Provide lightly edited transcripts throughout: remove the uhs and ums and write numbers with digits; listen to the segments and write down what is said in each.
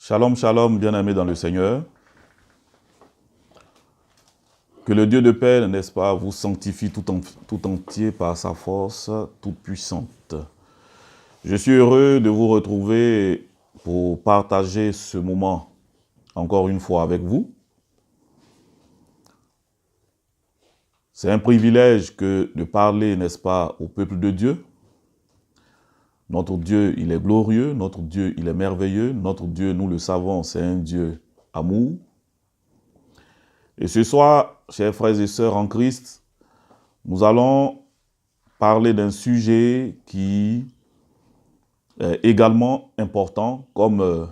Shalom, shalom, bien-aimés dans le Seigneur. Que le Dieu de paix, n'est-ce pas, vous sanctifie tout entier par sa force toute puissante. Je suis heureux de vous retrouver pour partager ce moment encore une fois avec vous. C'est un privilège que de parler, n'est-ce pas, au peuple de Dieu. Notre Dieu, il est glorieux, notre Dieu, il est merveilleux, notre Dieu, nous le savons, c'est un Dieu amour. Et ce soir, chers frères et sœurs en Christ, nous allons parler d'un sujet qui est également important, comme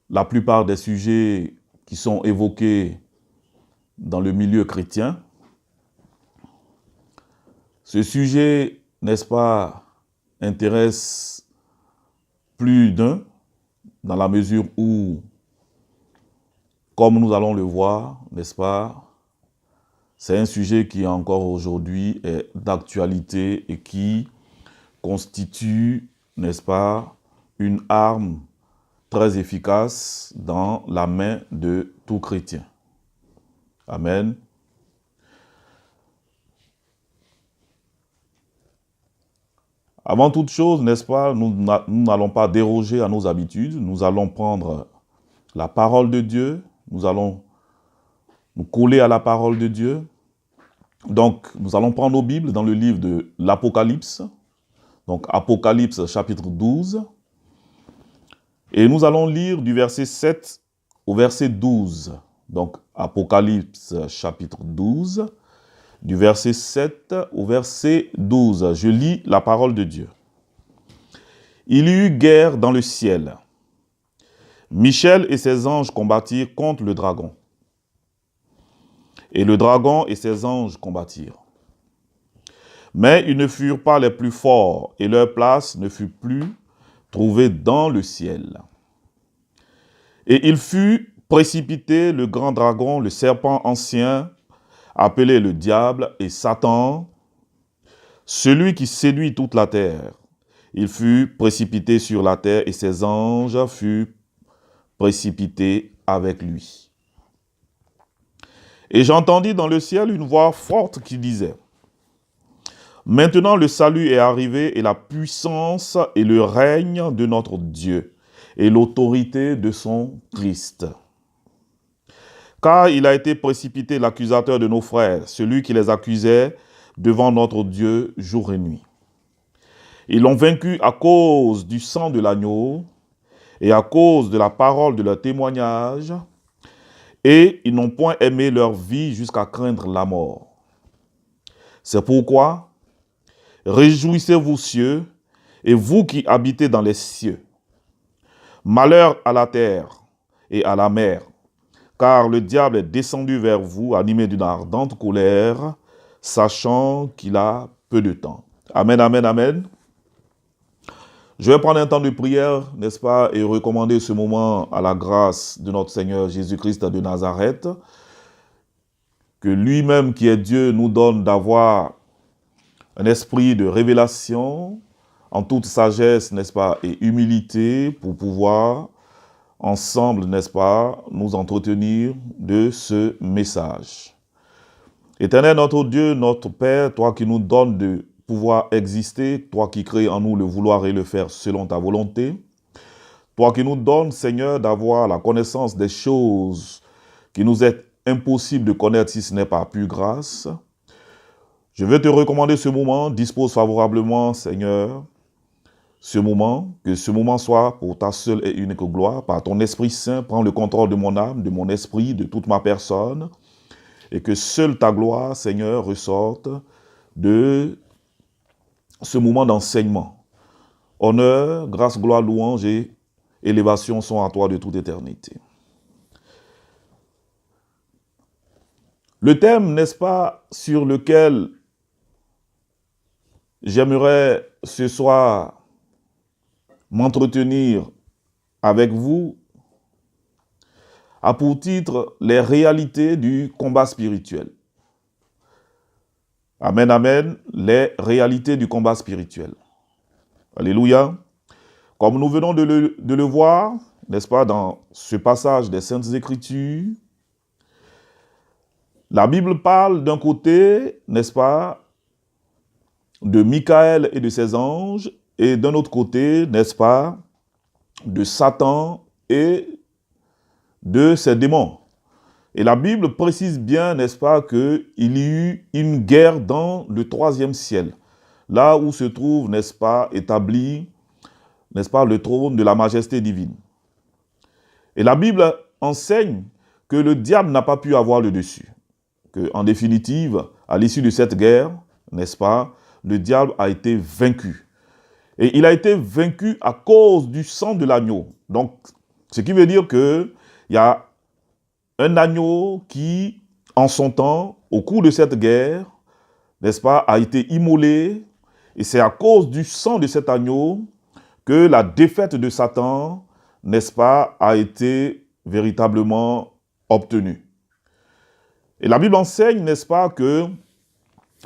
la plupart des sujets qui sont évoqués dans le milieu chrétien. Ce sujet, n'est-ce pas, intéresse plus d'un, dans la mesure où, comme nous allons le voir, n'est-ce pas, c'est un sujet qui encore aujourd'hui est d'actualité et qui constitue, n'est-ce pas, une arme très efficace dans la main de tout chrétien. Amen. Avant toute chose, n'est-ce pas, nous n'allons pas déroger à nos habitudes, nous allons prendre la parole de Dieu, nous allons nous coller à la parole de Dieu. Donc, nous allons prendre nos Bibles dans le livre de l'Apocalypse, donc Apocalypse chapitre 12, et nous allons lire du verset 7 au verset 12. Donc, Apocalypse chapitre 12, du verset 7 au verset 12. Je lis la parole de Dieu. Il y eut guerre dans le ciel. Michel et ses anges combattirent contre le dragon. Et le dragon et ses anges combattirent. Mais ils ne furent pas les plus forts, et leur place ne fut plus trouvée dans le ciel. Et il fut précipité le grand dragon, le serpent ancien, appelé le diable et Satan, celui qui séduit toute la terre. Il fut précipité sur la terre, et ses anges furent précipités avec lui. Et j'entendis dans le ciel une voix forte qui disait: Maintenant le salut est arrivé, et la puissance et le règne de notre Dieu, et l'autorité de son Christ. Car il a été précipité l'accusateur de nos frères, celui qui les accusait devant notre Dieu jour et nuit. Ils l'ont vaincu à cause du sang de l'agneau et à cause de la parole de leur témoignage, et ils n'ont point aimé leur vie jusqu'à craindre la mort. C'est pourquoi, réjouissez-vous cieux, et vous qui habitez dans les cieux. Malheur à la terre et à la mer, car le diable est descendu vers vous, animé d'une ardente colère, sachant qu'il a peu de temps. Amen, amen, amen. Je vais prendre un temps de prière, n'est-ce pas, et recommander ce moment à la grâce de notre Seigneur Jésus-Christ de Nazareth, que lui-même qui est Dieu nous donne d'avoir un esprit de révélation en toute sagesse, n'est-ce pas, et humilité pour pouvoir ensemble, n'est-ce pas, nous entretenir de ce message. Éternel notre Dieu, notre Père, toi qui nous donnes de pouvoir exister, toi qui crées en nous le vouloir et le faire selon ta volonté, toi qui nous donnes, Seigneur, d'avoir la connaissance des choses qui nous est impossible de connaître si ce n'est par pure grâce, je veux te recommander ce moment, dispose favorablement, Seigneur, ce moment, que ce moment soit pour ta seule et unique gloire, par ton Esprit Saint, prends le contrôle de mon âme, de mon esprit, de toute ma personne, et que seule ta gloire, Seigneur, ressorte de ce moment d'enseignement. Honneur, grâce, gloire, louange et élévation sont à toi de toute éternité. Le thème, n'est-ce pas, sur lequel j'aimerais ce soir m'entretenir avec vous, a pour titre « Les réalités du combat spirituel ». Amen, amen, les réalités du combat spirituel. Alléluia. Comme nous venons de le voir, n'est-ce pas, dans ce passage des Saintes Écritures, la Bible parle d'un côté, n'est-ce pas, de Michael et de ses anges, et d'un autre côté, n'est-ce pas, de Satan et de ses démons. Et la Bible précise bien, n'est-ce pas, qu'il y eut une guerre dans le troisième ciel, là où se trouve, n'est-ce pas, établi, n'est-ce pas, le trône de la majesté divine. Et la Bible enseigne que le diable n'a pas pu avoir le dessus. En définitive, à l'issue de cette guerre, n'est-ce pas, le diable a été vaincu. Et il a été vaincu à cause du sang de l'agneau. Donc, ce qui veut dire qu'il y a un agneau qui, en son temps, au cours de cette guerre, n'est-ce pas, a été immolé. Et c'est à cause du sang de cet agneau que la défaite de Satan, n'est-ce pas, a été véritablement obtenue. Et la Bible enseigne, n'est-ce pas, que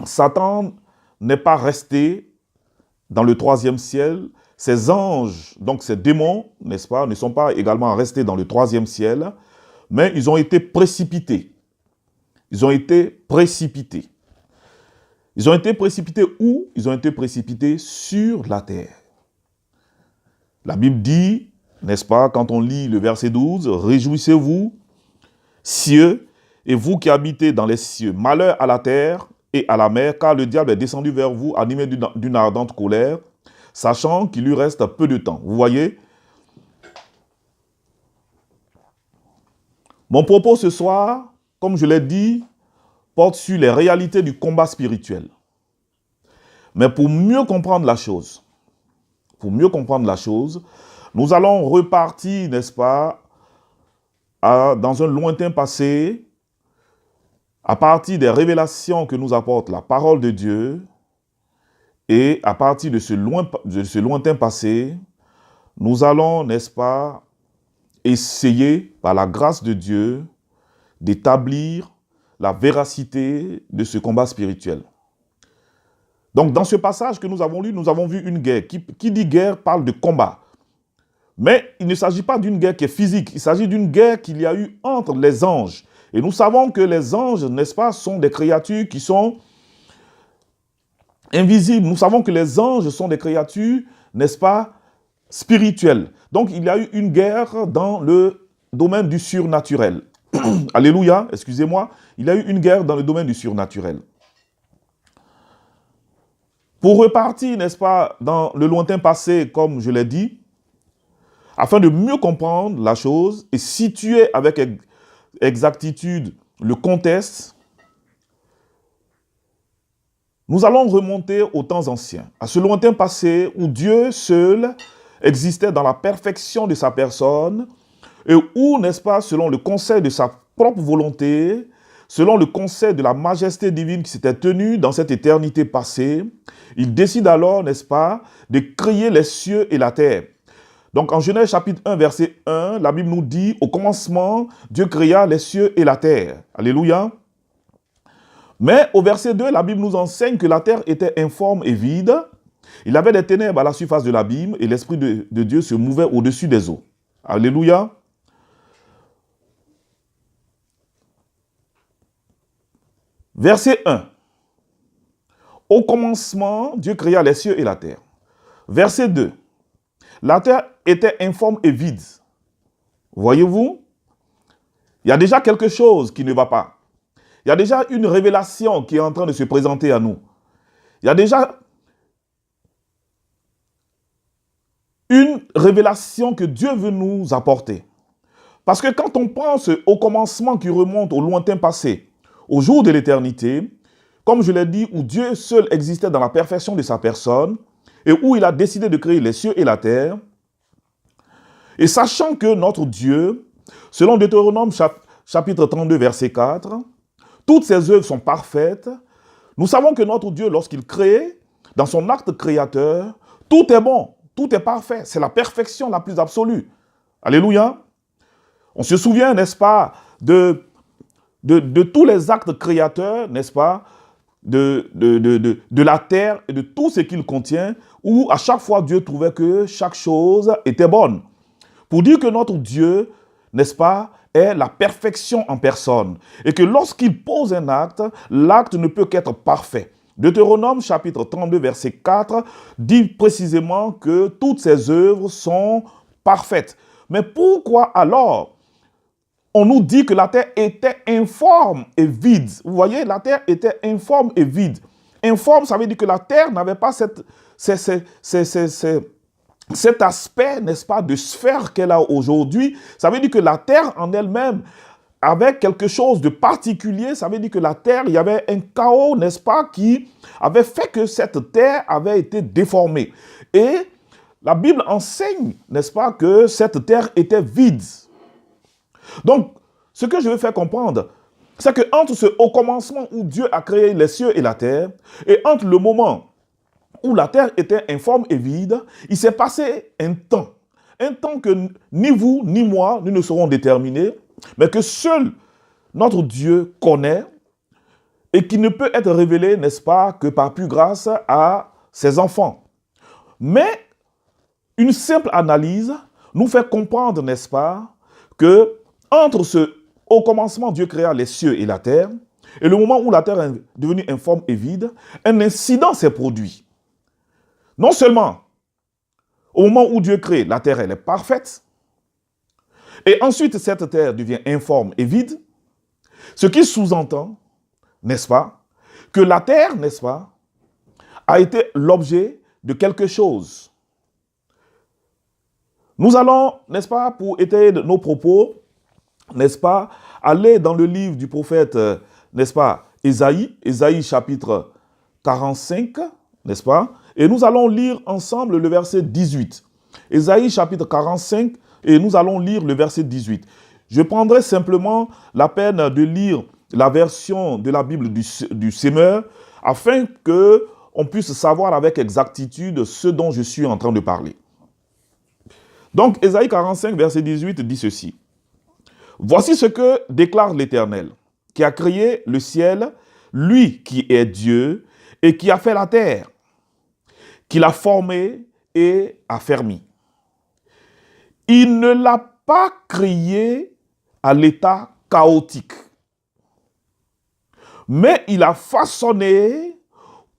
Satan n'est pas resté dans le troisième ciel. Ces anges, donc ces démons, n'est-ce pas, ne sont pas également restés dans le troisième ciel, mais ils ont été précipités. Ils ont été précipités. Ils ont été précipités où? Ils ont été précipités sur la terre. La Bible dit, n'est-ce pas, quand on lit le verset 12, « Réjouissez-vous, cieux, et vous qui habitez dans les cieux, malheur à la terre et à la mer, car le diable est descendu vers vous, animé d'une ardente colère, sachant qu'il lui reste peu de temps. » Vous voyez? Mon propos ce soir, comme je l'ai dit, porte sur les réalités du combat spirituel. Mais pour mieux comprendre la chose, nous allons repartir, n'est-ce pas, dans un lointain passé, à partir des révélations que nous apporte la parole de Dieu, et à partir de ce lointain passé, nous allons, n'est-ce pas, essayer, par la grâce de Dieu, d'établir la véracité de ce combat spirituel. Donc, dans ce passage que nous avons lu, nous avons vu une guerre. Qui dit guerre parle de combat. Mais il ne s'agit pas d'une guerre qui est physique. Il s'agit d'une guerre qu'il y a eu entre les anges. Et nous savons que les anges, n'est-ce pas, sont des créatures qui sont invisibles. Nous savons que les anges sont des créatures, n'est-ce pas, spirituelles. Donc, il y a eu une guerre dans le domaine du surnaturel. Alléluia, excusez-moi. Il y a eu une guerre dans le domaine du surnaturel. Pour repartir, n'est-ce pas, dans le lointain passé, comme je l'ai dit, afin de mieux comprendre la chose et situer avec exactitude le contexte, nous allons remonter aux temps anciens, à ce lointain passé où Dieu seul existait dans la perfection de sa personne et où, n'est-ce pas, selon le conseil de sa propre volonté, selon le conseil de la majesté divine qui s'était tenue dans cette éternité passée, il décide alors, n'est-ce pas, de créer les cieux et la terre. Donc en Genèse chapitre 1, verset 1, la Bible nous dit, au commencement, Dieu créa les cieux et la terre. Alléluia. Mais au verset 2, la Bible nous enseigne que la terre était informe et vide. Il y avait des ténèbres à la surface de l'abîme et l'Esprit de Dieu se mouvait au-dessus des eaux. Alléluia. Verset 1. Au commencement, Dieu créa les cieux et la terre. Verset 2. La terre était informe et vide. Voyez-vous? Il y a déjà quelque chose qui ne va pas. Il y a déjà une révélation qui est en train de se présenter à nous. Il y a déjà une révélation que Dieu veut nous apporter. Parce que quand on pense au commencement qui remonte au lointain passé, au jour de l'éternité, comme je l'ai dit, où Dieu seul existait dans la perfection de sa personne, et où il a décidé de créer les cieux et la terre, et sachant que notre Dieu, selon Deutéronome chapitre 32, verset 4, toutes ses œuvres sont parfaites, nous savons que notre Dieu, lorsqu'il crée, dans son acte créateur, tout est bon, tout est parfait, c'est la perfection la plus absolue. Alléluia. On se souvient, n'est-ce pas, de tous les actes créateurs, n'est-ce pas, de la terre et de tout ce qu'il contient, où à chaque fois Dieu trouvait que chaque chose était bonne. pour dire que notre Dieu, n'est-ce pas, est la perfection en personne. Et que lorsqu'il pose un acte, l'acte ne peut qu'être parfait. Deutéronome chapitre 32, verset 4, dit précisément que toutes ses œuvres sont parfaites. Mais pourquoi alors on nous dit que la terre était informe et vide? Vous voyez, la terre était informe et vide. Informe, ça veut dire que la terre n'avait pas cet aspect, n'est-ce pas, de sphère qu'elle a aujourd'hui. Ça veut dire que la terre en elle-même avait quelque chose de particulier. Ça veut dire que la terre, il y avait un chaos, n'est-ce pas, qui avait fait que cette terre avait été déformée. Et la Bible enseigne, n'est-ce pas, que cette terre était vide. Donc, ce que je veux faire comprendre, c'est qu'entre ce haut commencement où Dieu a créé les cieux et la terre, et entre le moment où la terre était informe et vide, il s'est passé un temps que ni vous ni moi, nous ne saurons déterminer, mais que seul notre Dieu connaît et qui ne peut être révélé, n'est-ce pas, que par pure grâce à ses enfants. Mais une simple analyse nous fait comprendre, n'est-ce pas, que entre au commencement, Dieu créa les cieux et la terre, et le moment où la terre est devenue informe et vide, un incident s'est produit. Non seulement, au moment où Dieu crée, la terre, elle est parfaite, et ensuite cette terre devient informe et vide, ce qui sous-entend, n'est-ce pas, que la terre, n'est-ce pas, a été l'objet de quelque chose. Nous allons, n'est-ce pas, pour étayer nos propos, n'est-ce pas, aller dans le livre du prophète, n'est-ce pas, Ésaïe chapitre 45, n'est-ce pas, et nous allons lire ensemble le verset 18. Ésaïe chapitre 45, et nous allons lire le verset 18. Je prendrai simplement la peine de lire la version de la Bible du Semeur, afin qu'on puisse savoir avec exactitude ce dont je suis en train de parler. Donc, Ésaïe 45, verset 18 dit ceci. « Voici ce que déclare l'Éternel, qui a créé le ciel, lui qui est Dieu, et qui a fait la terre, qui l'a formée et affermie. Il ne l'a pas créé à l'état chaotique, mais il a façonné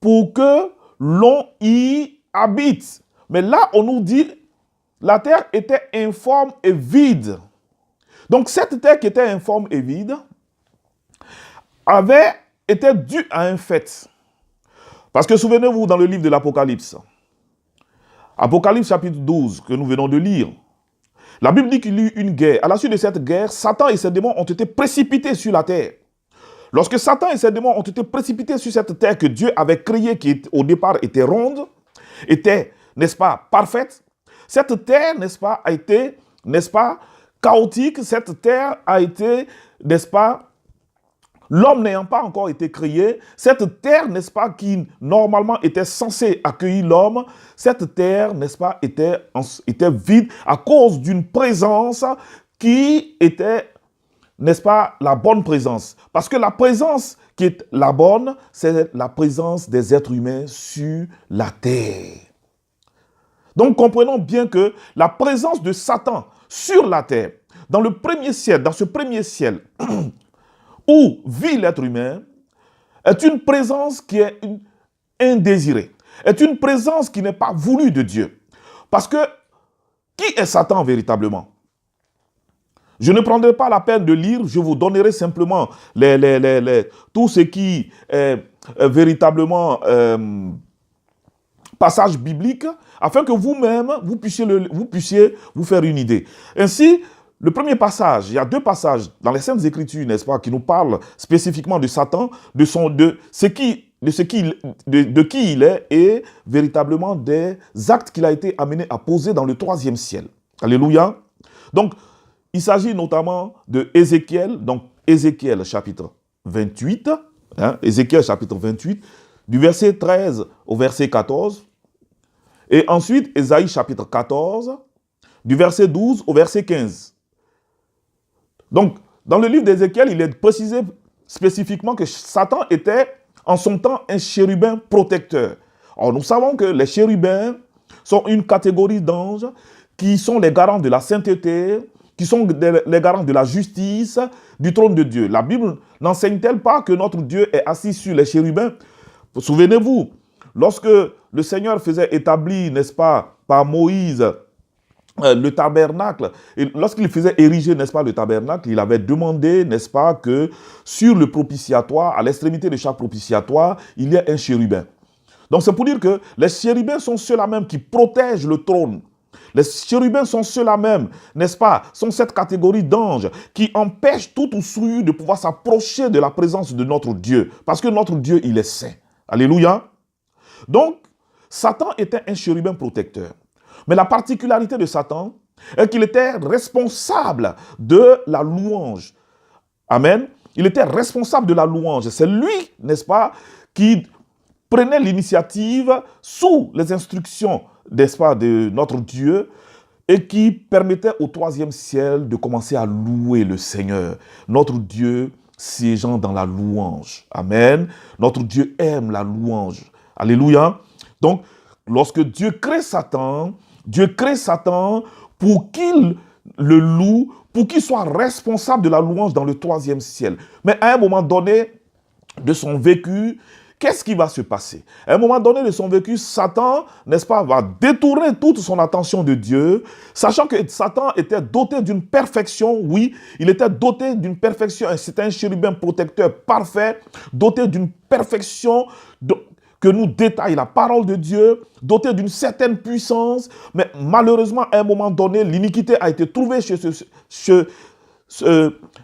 pour que l'on y habite. » Mais là, on nous dit, la terre était informe et vide. Donc, cette terre qui était informe et vide avait été due à un fait. Parce que souvenez-vous, dans le livre de l'Apocalypse, Apocalypse chapitre 12, que nous venons de lire, la Bible dit qu'il y eut une guerre. À la suite de cette guerre, Satan et ses démons ont été précipités sur la terre. Lorsque Satan et ses démons ont été précipités sur cette terre que Dieu avait créée, qui au départ était ronde, était, n'est-ce pas, parfaite, cette terre, n'est-ce pas, a été, n'est-ce pas, chaotique. Cette terre a été, n'est-ce pas, l'homme n'ayant pas encore été créé, cette terre, n'est-ce pas, qui normalement était censée accueillir l'homme, cette terre, n'est-ce pas, était vide à cause d'une présence qui était, n'est-ce pas, la bonne présence. Parce que la présence qui est la bonne, c'est la présence des êtres humains sur la terre. Donc comprenons bien que la présence de Satan sur la terre, dans le premier ciel, dans ce premier ciel où vit l'être humain, est une présence qui est indésirée, est une présence qui n'est pas voulue de Dieu. Parce que qui est Satan véritablement? Je ne prendrai pas la peine de lire, je vous donnerai simplement tout ce qui est véritablement passage biblique, afin que vous-même, vous puissiez vous faire une idée. Ainsi, le premier passage, il y a deux passages dans les Saintes Écritures, n'est-ce pas, qui nous parlent spécifiquement de Satan, de qui il est et véritablement des actes qu'il a été amené à poser dans le troisième ciel. Alléluia. Donc, il s'agit notamment de Ézéchiel, donc Ézéchiel chapitre 28, Ézéchiel chapitre 28, du verset 13 au verset 14, et ensuite Ésaïe chapitre 14, du verset 12 au verset 15. Donc, dans le livre d'Ézéchiel, il est précisé spécifiquement que Satan était en son temps un chérubin protecteur. Or, nous savons que les chérubins sont une catégorie d'anges qui sont les garants de la sainteté, qui sont les garants de la justice du trône de Dieu. La Bible n'enseigne-t-elle pas que notre Dieu est assis sur les chérubins? Souvenez-vous, lorsque le Seigneur faisait établir, n'est-ce pas, par Moïse, le tabernacle, et lorsqu'il faisait ériger, n'est-ce pas, le tabernacle, il avait demandé, n'est-ce pas, que sur le propitiatoire, à l'extrémité de chaque propitiatoire, il y ait un chérubin. Donc c'est pour dire que les chérubins sont ceux-là même qui protègent le trône. Les chérubins sont ceux-là même, n'est-ce pas, sont cette catégorie d'anges qui empêchent tout ou souillure de pouvoir s'approcher de la présence de notre Dieu. Parce que notre Dieu, il est saint. Alléluia. Donc, Satan était un chérubin protecteur. Mais la particularité de Satan est qu'il était responsable de la louange. Amen. Il était responsable de la louange. C'est lui, n'est-ce pas, qui prenait l'initiative sous les instructions, n'est-ce pas, de notre Dieu et qui permettait au troisième ciel de commencer à louer le Seigneur. Notre Dieu siégeant dans la louange. Amen. Notre Dieu aime la louange. Alléluia. Donc, lorsque Dieu crée Satan pour qu'il le loue, pour qu'il soit responsable de la louange dans le troisième ciel. Mais à un moment donné de son vécu, qu'est-ce qui va se passer? À un moment donné de son vécu, Satan, n'est-ce pas, va détourner toute son attention de Dieu, sachant que Satan était doté d'une perfection, oui, il était doté d'une perfection, c'était un chérubin protecteur parfait, doté d'une perfection que nous détaille la parole de Dieu, doté d'une certaine puissance, mais malheureusement, à un moment donné, l'iniquité a été trouvée chez ce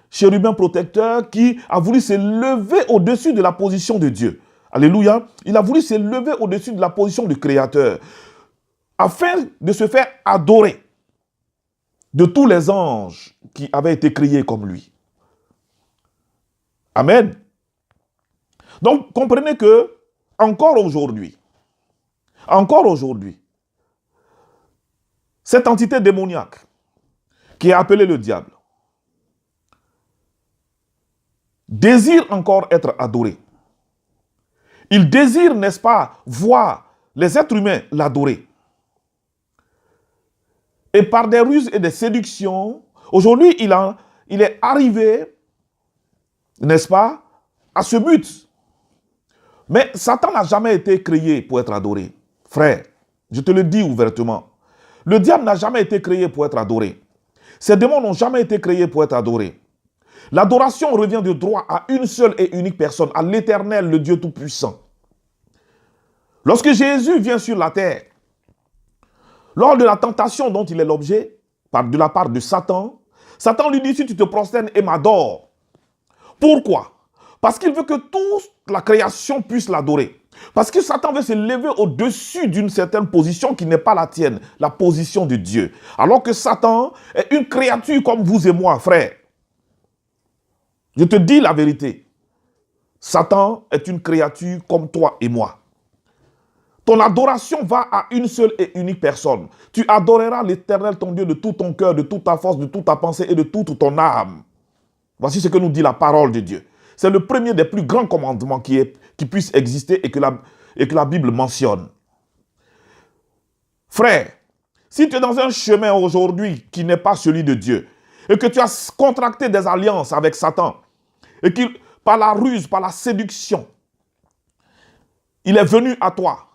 chérubin protecteur qui a voulu se lever au-dessus de la position de Dieu. Alléluia. Il a voulu se lever au-dessus de la position du Créateur afin de se faire adorer de tous les anges qui avaient été créés comme lui. Amen. Donc, comprenez que encore aujourd'hui, cette entité démoniaque qui est appelée le diable désire encore être adoré. Il désire, n'est-ce pas, voir les êtres humains l'adorer. Et par des ruses et des séductions, aujourd'hui, il est arrivé, n'est-ce pas, à ce but. Mais Satan n'a jamais été créé pour être adoré. Frère, je te le dis ouvertement. Le diable n'a jamais été créé pour être adoré. Ces démons n'ont jamais été créés pour être adorés. L'adoration revient de droit à une seule et unique personne, à l'Éternel, le Dieu Tout-Puissant. Lorsque Jésus vient sur la terre, lors de la tentation dont il est l'objet, de la part de Satan, Satan lui dit, si tu te prosternes et m'adores. Pourquoi? Parce qu'il veut que toute la création puisse l'adorer. Parce que Satan veut se lever au-dessus d'une certaine position qui n'est pas la tienne, la position de Dieu. Alors que Satan est une créature comme vous et moi, frère. Je te dis la vérité. Satan est une créature comme toi et moi. Ton adoration va à une seule et unique personne. Tu adoreras l'Éternel, ton Dieu, de tout ton cœur, de toute ta force, de toute ta pensée et de toute ton âme. Voici ce que nous dit la parole de Dieu. C'est le premier des plus grands commandements qui puisse exister et que la Bible mentionne. Frère, si tu es dans un chemin aujourd'hui qui n'est pas celui de Dieu, et que tu as contracté des alliances avec Satan, et qu'il, par la ruse, par la séduction, il est venu à toi,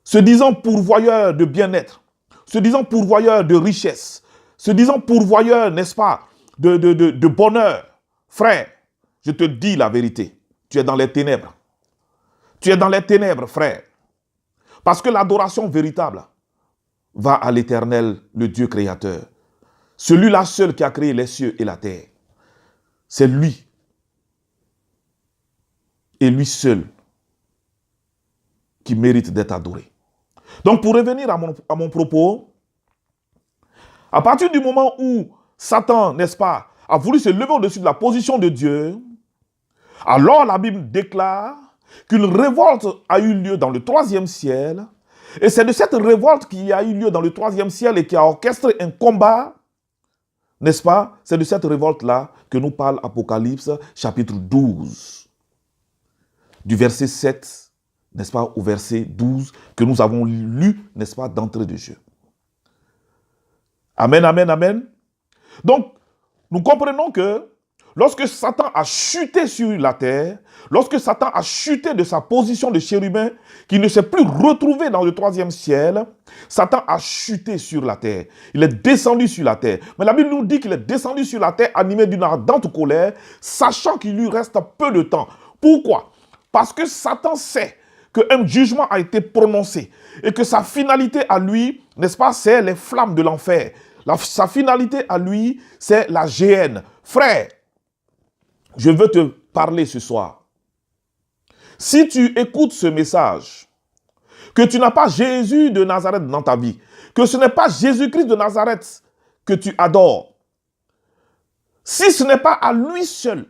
se disant pourvoyeur de bien-être, se disant pourvoyeur de richesse, se disant pourvoyeur, n'est-ce pas, de bonheur. Frère, je te dis la vérité, tu es dans les ténèbres. Tu es dans les ténèbres, frère. Parce que l'adoration véritable va à l'Éternel, le Dieu créateur. Celui-là seul qui a créé les cieux et la terre. C'est lui. Et lui seul qui mérite d'être adoré. Donc, pour revenir à mon propos, à partir du moment où Satan, n'est-ce pas, a voulu se lever au-dessus de la position de Dieu, alors la Bible déclare qu'une révolte a eu lieu dans le troisième ciel, et c'est de cette révolte qui a eu lieu dans le troisième ciel et qui a orchestré un combat, n'est-ce pas? C'est de cette révolte-là que nous parle Apocalypse chapitre 12, du verset 7, n'est-ce pas, au verset 12, que nous avons lu, n'est-ce pas, d'entrée de jeu. Amen, amen, amen. Donc, nous comprenons que lorsque Satan a chuté sur la terre, lorsque Satan a chuté de sa position de chérubin, qui ne s'est plus retrouvé dans le troisième ciel, Satan a chuté sur la terre. Il est descendu sur la terre. Mais la Bible nous dit qu'il est descendu sur la terre animé d'une ardente colère, sachant qu'il lui reste peu de temps. Pourquoi? Parce que Satan sait qu'un jugement a été prononcé et que sa finalité à lui, n'est-ce pas, c'est les flammes de l'enfer. Sa finalité à lui, c'est la géhenne. Frère, je veux te parler ce soir. Si tu écoutes ce message, que tu n'as pas Jésus de Nazareth dans ta vie, que ce n'est pas Jésus-Christ de Nazareth que tu adores, si ce n'est pas à lui seul,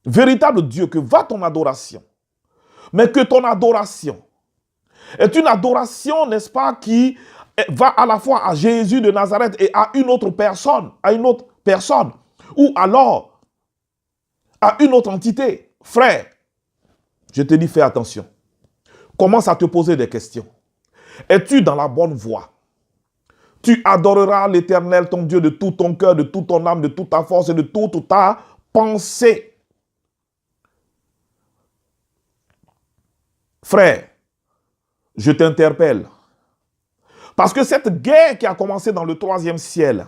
véritable Dieu, que va ton adoration, mais que ton adoration est une adoration, n'est-ce pas, qui va à la fois à Jésus de Nazareth et à une autre personne, ou alors à une autre entité. Frère, je te dis, fais attention. Commence à te poser des questions. Es-tu dans la bonne voie? Tu adoreras l'Éternel, ton Dieu, de tout ton cœur, de toute ton âme, de toute ta force et de toute ta pensée. Frère, je t'interpelle. Parce que cette guerre qui a commencé dans le troisième ciel,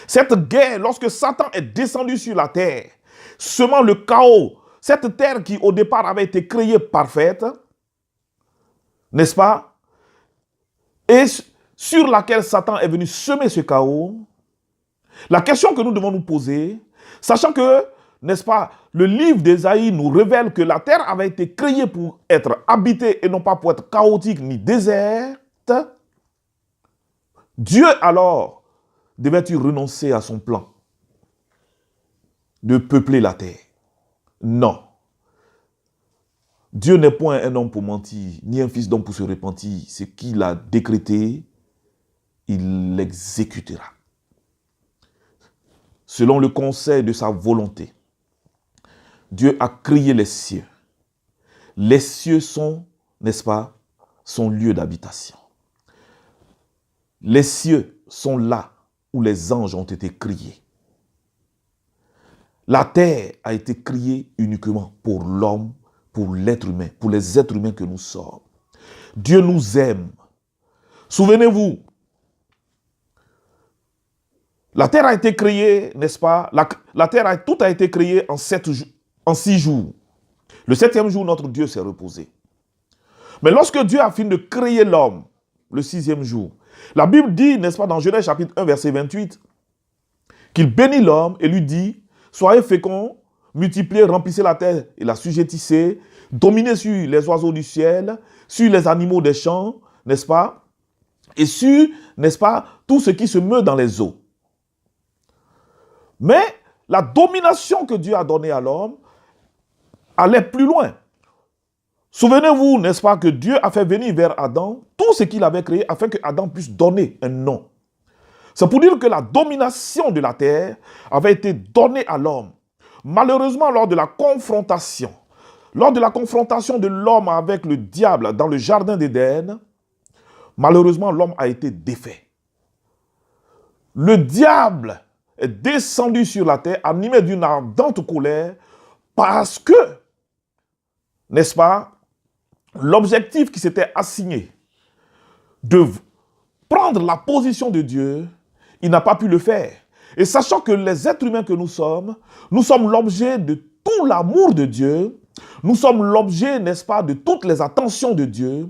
cette guerre, lorsque Satan est descendu sur la terre, semant le chaos, cette terre qui au départ avait été créée parfaite, n'est-ce pas? Et sur laquelle Satan est venu semer ce chaos, la question que nous devons nous poser, sachant que, n'est-ce pas, le livre d'Ésaïe nous révèle que la terre avait été créée pour être habitée et non pas pour être chaotique ni déserte, Dieu alors devait-il renoncer à son plan de peupler la terre? Non. Dieu n'est point un homme pour mentir, ni un fils d'homme pour se repentir. Ce qu'il a décrété, il l'exécutera. Selon le conseil de sa volonté, Dieu a créé les cieux. Les cieux sont, n'est-ce pas, son lieu d'habitation. Les cieux sont là où les anges ont été créés. La terre a été créée uniquement pour l'homme, pour l'être humain, pour les êtres humains que nous sommes. Dieu nous aime. Souvenez-vous, la terre a été créée, n'est-ce pas? Tout a été créé en 6 jours. Le 7e jour, notre Dieu s'est reposé. Mais lorsque Dieu a fini de créer l'homme, le 6e jour, la Bible dit, n'est-ce pas, dans Genèse chapitre 1, verset 28, qu'il bénit l'homme et lui dit, soyez féconds, multipliez, remplissez la terre et la sujettissez, dominez sur les oiseaux du ciel, sur les animaux des champs, n'est-ce pas, et sur, n'est-ce pas, tout ce qui se meut dans les eaux. Mais la domination que Dieu a donnée à l'homme allait plus loin. Souvenez-vous, n'est-ce pas, que Dieu a fait venir vers Adam tout ce qu'il avait créé afin que Adam puisse donner un nom. C'est pour dire que la domination de la terre avait été donnée à l'homme. Malheureusement, lors de la confrontation de l'homme avec le diable dans le jardin d'Éden, malheureusement, l'homme a été défait. Le diable est descendu sur la terre, animé d'une ardente colère, parce que, n'est-ce pas, l'objectif qui s'était assigné de prendre la position de Dieu, il n'a pas pu le faire. Et sachant que les êtres humains que nous sommes l'objet de tout l'amour de Dieu, nous sommes l'objet, n'est-ce pas, de toutes les attentions de Dieu,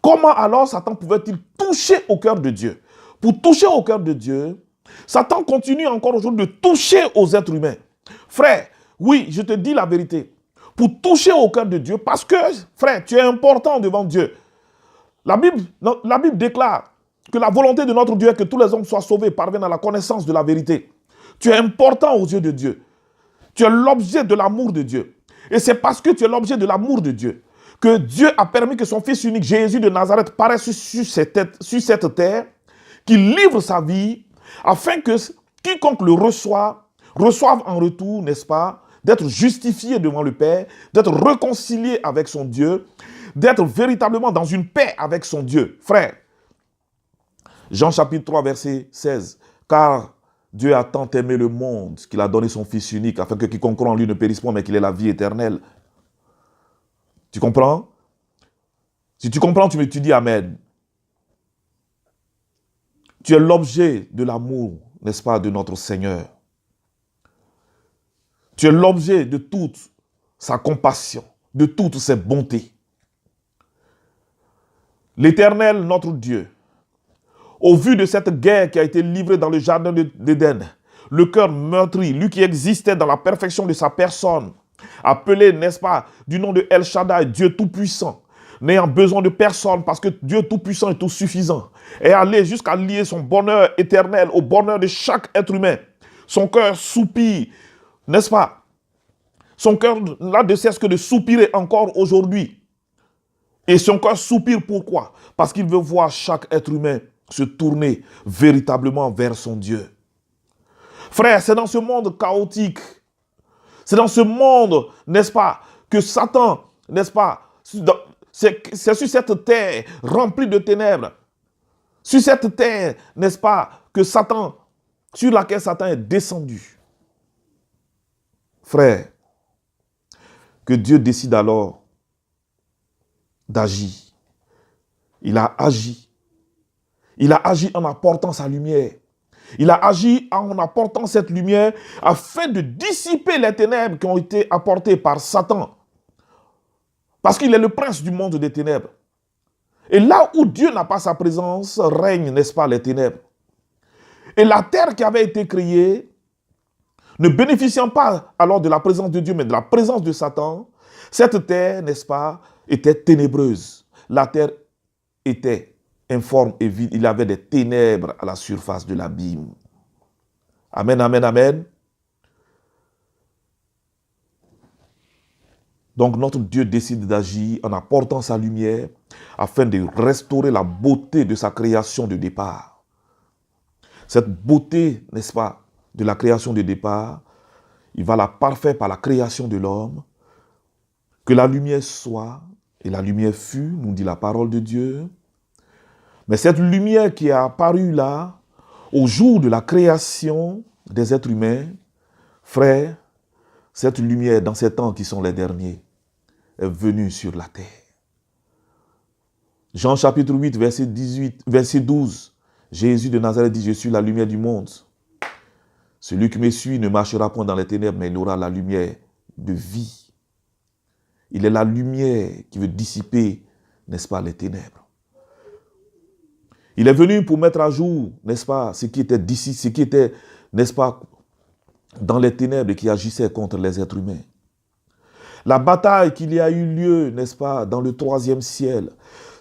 comment alors Satan pouvait-il toucher au cœur de Dieu? Pour toucher au cœur de Dieu, Satan continue encore aujourd'hui de toucher aux êtres humains. Frère, oui, je te dis la vérité. Pour toucher au cœur de Dieu, parce que, frère, tu es important devant Dieu. La Bible déclare que la volonté de notre Dieu est que tous les hommes soient sauvés, parviennent à la connaissance de la vérité. Tu es important aux yeux de Dieu. Tu es l'objet de l'amour de Dieu. Et c'est parce que tu es l'objet de l'amour de Dieu que Dieu a permis que son Fils unique, Jésus de Nazareth, paraisse sur cette terre, qu'il livre sa vie, afin que quiconque le reçoive en retour, n'est-ce pas, d'être justifié devant le Père, d'être réconcilié avec son Dieu, d'être véritablement dans une paix avec son Dieu. Frère, Jean chapitre 3, verset 16. Car Dieu a tant aimé le monde qu'il a donné son Fils unique, afin que quiconque croit en lui ne périsse pas, mais qu'il ait la vie éternelle. Tu comprends? Si tu comprends, tu me dis Amen. Tu es l'objet de l'amour, n'est-ce pas, de notre Seigneur. Tu es l'objet de toute sa compassion, de toutes ses bontés. L'Éternel, notre Dieu, au vu de cette guerre qui a été livrée dans le jardin d'Éden, le cœur meurtri, lui qui existait dans la perfection de sa personne, appelé, n'est-ce pas, du nom de El Shaddai, Dieu Tout-Puissant, n'ayant besoin de personne parce que Dieu Tout-Puissant est tout suffisant, est allé jusqu'à lier son bonheur éternel au bonheur de chaque être humain. Son cœur soupire, n'est-ce pas? Son cœur n'a de cesse que de soupirer encore aujourd'hui. Et son cœur soupire pourquoi? Parce qu'il veut voir chaque être humain se tourner véritablement vers son Dieu. Frère, c'est dans ce monde chaotique, c'est dans ce monde, n'est-ce pas, que Satan, n'est-ce pas, c'est sur cette terre remplie de ténèbres, sur cette terre, n'est-ce pas, que Satan, sur laquelle Satan est descendu. Frère, que Dieu décide alors d'agir. Il a agi. Il a agi en apportant sa lumière. Il a agi en apportant cette lumière afin de dissiper les ténèbres qui ont été apportées par Satan. Parce qu'il est le prince du monde des ténèbres. Et là où Dieu n'a pas sa présence, règne, n'est-ce pas, les ténèbres. Et la terre qui avait été créée, ne bénéficiant pas alors de la présence de Dieu, mais de la présence de Satan, cette terre, n'est-ce pas, était ténébreuse. La terre était informe et vide. Il y avait des ténèbres à la surface de l'abîme. Amen, amen, amen. Donc notre Dieu décide d'agir en apportant sa lumière afin de restaurer la beauté de sa création de départ. Cette beauté, n'est-ce pas, de la création de départ, il va la parfaire par la création de l'homme. Que la lumière soit, et la lumière fut, nous dit la parole de Dieu. Mais cette lumière qui est apparue là, au jour de la création des êtres humains, frère, cette lumière dans ces temps qui sont les derniers, est venue sur la terre. Jean chapitre 8, verset 12, Jésus de Nazareth dit, je suis la lumière du monde. Celui qui me suit ne marchera point dans les ténèbres, mais il aura la lumière de vie. Il est la lumière qui veut dissiper, n'est-ce pas, les ténèbres. Il est venu pour mettre à jour, n'est-ce pas, ce qui était d'ici, ce qui était, n'est-ce pas, dans les ténèbres et qui agissait contre les êtres humains. La bataille qu'il y a eu lieu, n'est-ce pas, dans le 3e ciel,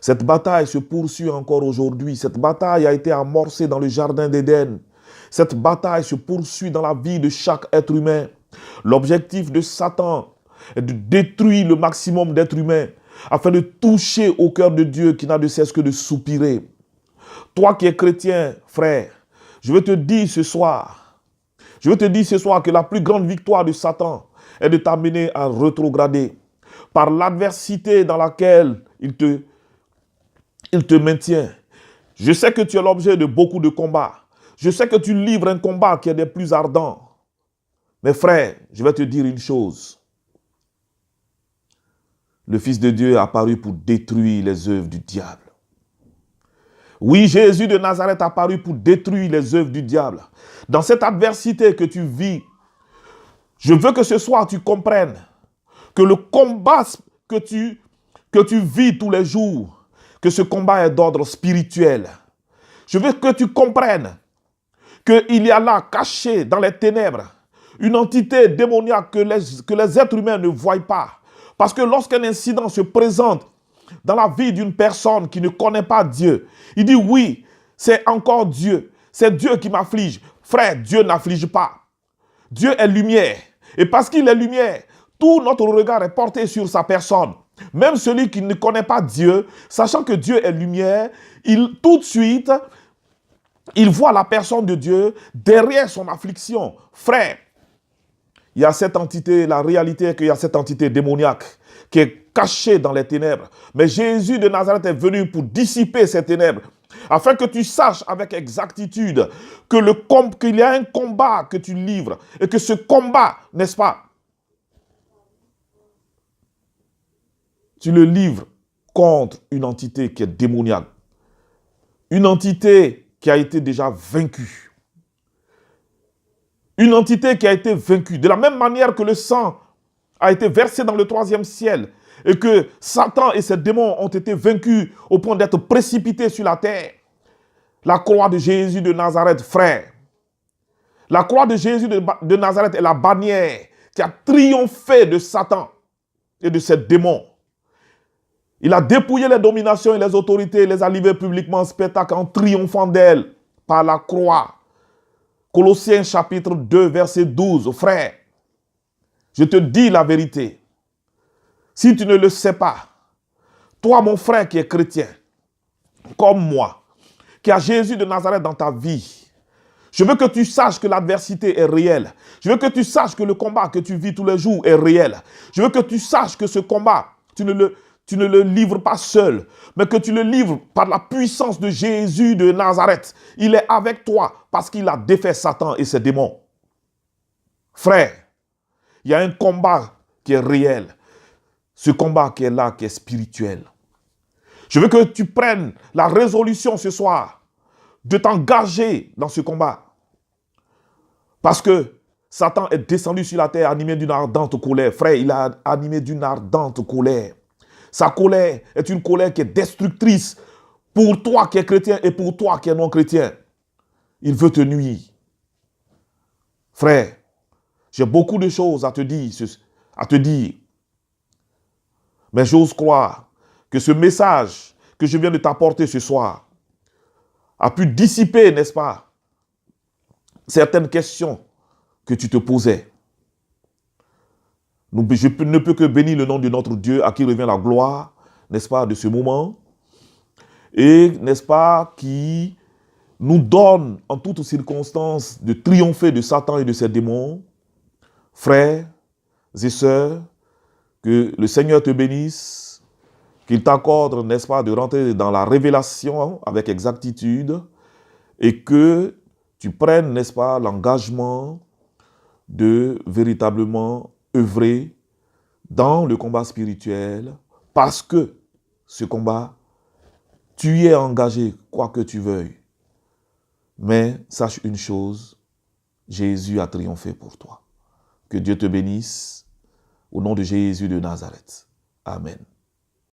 cette bataille se poursuit encore aujourd'hui. Cette bataille a été amorcée dans le jardin d'Éden. Cette bataille se poursuit dans la vie de chaque être humain. L'objectif de Satan est de détruire le maximum d'êtres humains afin de toucher au cœur de Dieu qui n'a de cesse que de soupirer. Toi qui es chrétien, frère, je veux te dire ce soir que la plus grande victoire de Satan est de t'amener à rétrograder par l'adversité dans laquelle il te maintient. Je sais que tu es l'objet de beaucoup de combats. Je sais que tu livres un combat qui est des plus ardents. Mais frère, je vais te dire une chose. Le Fils de Dieu est apparu pour détruire les œuvres du diable. Oui, Jésus de Nazareth est apparu pour détruire les œuvres du diable. Dans cette adversité que tu vis, je veux que ce soir tu comprennes que le combat que tu vis tous les jours, que ce combat est d'ordre spirituel. Je veux que tu comprennes qu'il y a là, caché dans les ténèbres, une entité démoniaque que les êtres humains ne voient pas. Parce que lorsqu'un incident se présente dans la vie d'une personne qui ne connaît pas Dieu, il dit oui, c'est encore Dieu. C'est Dieu qui m'afflige. Frère, Dieu n'afflige pas. Dieu est lumière. Et parce qu'il est lumière, tout notre regard est porté sur sa personne. Même celui qui ne connaît pas Dieu, sachant que Dieu est lumière, tout de suite, il voit la personne de Dieu derrière son affliction. Frère, il y a cette entité, la réalité est qu'il y a cette entité démoniaque qui est cachée dans les ténèbres. Mais Jésus de Nazareth est venu pour dissiper ces ténèbres afin que tu saches avec exactitude que qu'il y a un combat que tu livres et que ce combat, n'est-ce pas, tu le livres contre une entité qui est démoniaque, une entité qui a été déjà vaincue, une entité qui a été vaincue, de la même manière que le sang a été versé dans le troisième ciel et que Satan et ses démons ont été vaincus au point d'être précipités sur la terre. La croix de Jésus de Nazareth, frère. La croix de Jésus de Nazareth est la bannière qui a triomphé de Satan et de ses démons. Il a dépouillé les dominations et les autorités, les a livrées publiquement en spectacle en triomphant d'elles par la croix. Colossiens chapitre 2, verset 12. Frère, je te dis la vérité. Si tu ne le sais pas, toi mon frère qui es chrétien, comme moi, qui a Jésus de Nazareth dans ta vie, je veux que tu saches que l'adversité est réelle. Je veux que tu saches que le combat que tu vis tous les jours est réel. Je veux que tu saches que ce combat, tu ne le livres pas seul, mais que tu le livres par la puissance de Jésus de Nazareth. Il est avec toi parce qu'il a défait Satan et ses démons. Frère, il y a un combat qui est réel. Ce combat qui est là, qui est spirituel. Je veux que tu prennes la résolution ce soir de t'engager dans ce combat. Parce que Satan est descendu sur la terre animé d'une ardente colère. Frère, il a animé d'une ardente colère. Sa colère est une colère qui est destructrice pour toi qui es chrétien et pour toi qui es non chrétien. Il veut te nuire. Frère, j'ai beaucoup de choses à te dire. Mais j'ose croire que ce message que je viens de t'apporter ce soir a pu dissiper, n'est-ce pas, certaines questions que tu te posais. Je ne peux que bénir le nom de notre Dieu à qui revient la gloire, n'est-ce pas, de ce moment. Et, n'est-ce pas, qui nous donne en toutes circonstances de triompher de Satan et de ses démons. Frères et sœurs, que le Seigneur te bénisse, qu'il t'accorde, n'est-ce pas, de rentrer dans la révélation avec exactitude et que tu prennes, n'est-ce pas, l'engagement de véritablement œuvrer dans le combat spirituel parce que ce combat, tu y es engagé, quoi que tu veuilles. Mais sache une chose, Jésus a triomphé pour toi. Que Dieu te bénisse au nom de Jésus de Nazareth. Amen.